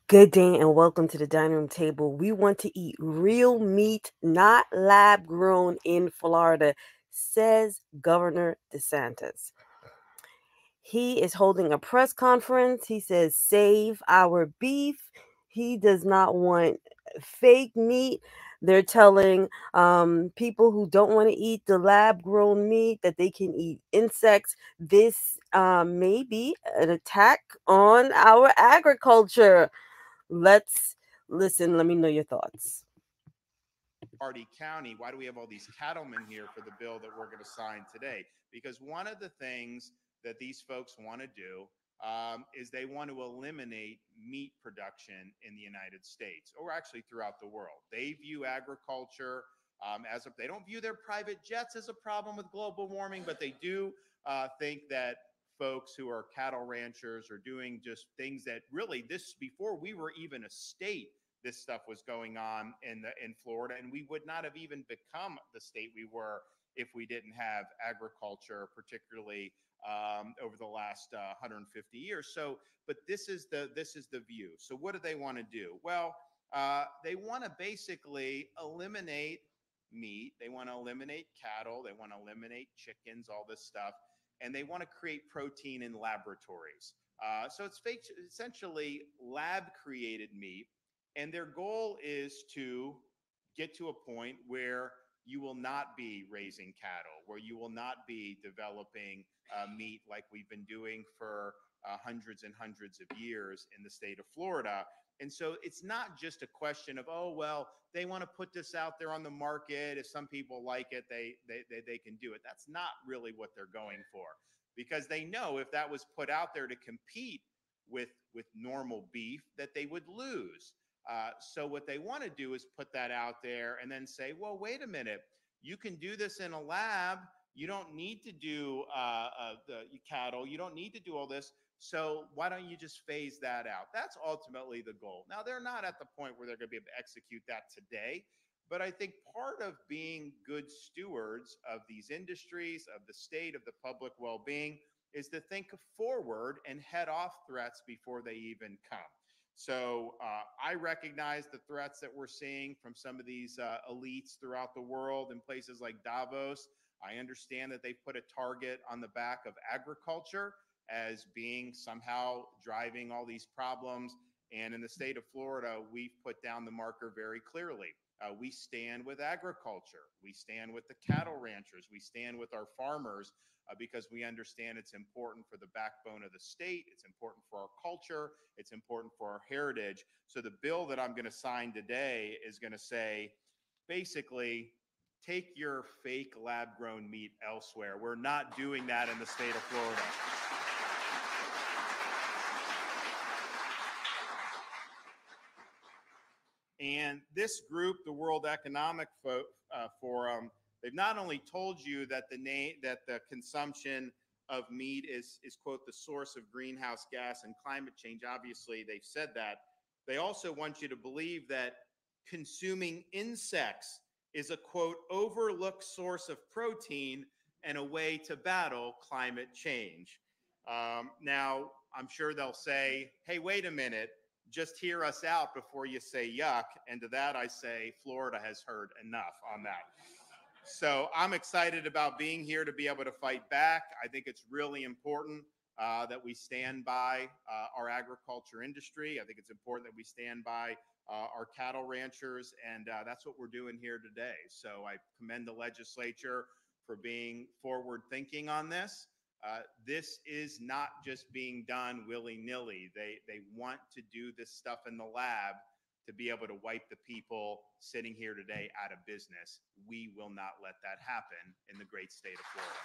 Good day and welcome to the dining room table. We want to eat real meat, not lab grown in Florida, says Governor DeSantis. He is holding a press conference. He says, save our beef. He does not want fake meat. They're telling people who don't want to eat the lab grown meat that they can eat insects. This may be an attack on our agriculture. Let's listen. Let me know your thoughts. Hardy County, why do we have all these cattlemen here for the bill that we're going to sign today? Because one of the things that these folks want to do is they want to eliminate meat production in the United States, or actually throughout the world. They view agriculture as they don't view their private jets as a problem with global warming, but they do think that folks who are cattle ranchers are doing just things that really this before we were even a state, this stuff was going on in Florida, and we would not have even become the state we were if we didn't have agriculture, particularly over the last 150 years. So, but this is the view. So, what do they want to do? Well, they want to basically eliminate meat. They want to eliminate cattle. They want to eliminate chickens. All this stuff, and they want to create protein in laboratories. So it's essentially lab created meat, and their goal is to get to a point where you will not be raising cattle, where you will not be developing meat like we've been doing for hundreds and hundreds of years in the state of Florida. And so it's not just a question of, oh, well, they want to put this out there on the market. If some people like it, they can do it. That's not really what they're going for, because they know if that was put out there to compete with normal beef, that they would lose. So what they want to do is put that out there and then say, well, wait a minute, you can do this in a lab. You don't need to do the cattle. You don't need to do all this. So why don't you just phase that out? That's ultimately the goal. Now, they're not at the point where they're going to be able to execute that today. But I think part of being good stewards of these industries, of the state, of the public well-being, is to think forward and head off threats before they even come. So I recognize the threats that we're seeing from some of these elites throughout the world in places like Davos. I understand that they put a target on the back of agriculture as being somehow driving all these problems. And in the state of Florida, we've put down the marker very clearly. We stand with agriculture. We stand with the cattle ranchers. We stand with our farmers because we understand it's important for the backbone of the state. It's important for our culture. It's important for our heritage. So the bill that I'm going to sign today is going to say, basically, take your fake lab grown meat elsewhere. We're not doing that in the state of Florida. And this group, the World Economic Forum, they've not only told you that the consumption of meat is quote the source of greenhouse gas and climate change. Obviously, they've said that. They also want you to believe that consuming insects is a quote overlooked source of protein and a way to battle climate change. Now, I'm sure they'll say, hey, wait a minute, just hear us out before you say yuck. And to that, I say, Florida has heard enough on that. So I'm excited about being here to be able to fight back. I think it's really important that we stand by our agriculture industry. I think it's important that we stand by our cattle ranchers, and that's what we're doing here today. So I commend the legislature for being forward thinking on this. This is not just being done willy-nilly. They want to do this stuff in the lab to be able to wipe the people sitting here today out of business. We will not let that happen in the great state of Florida.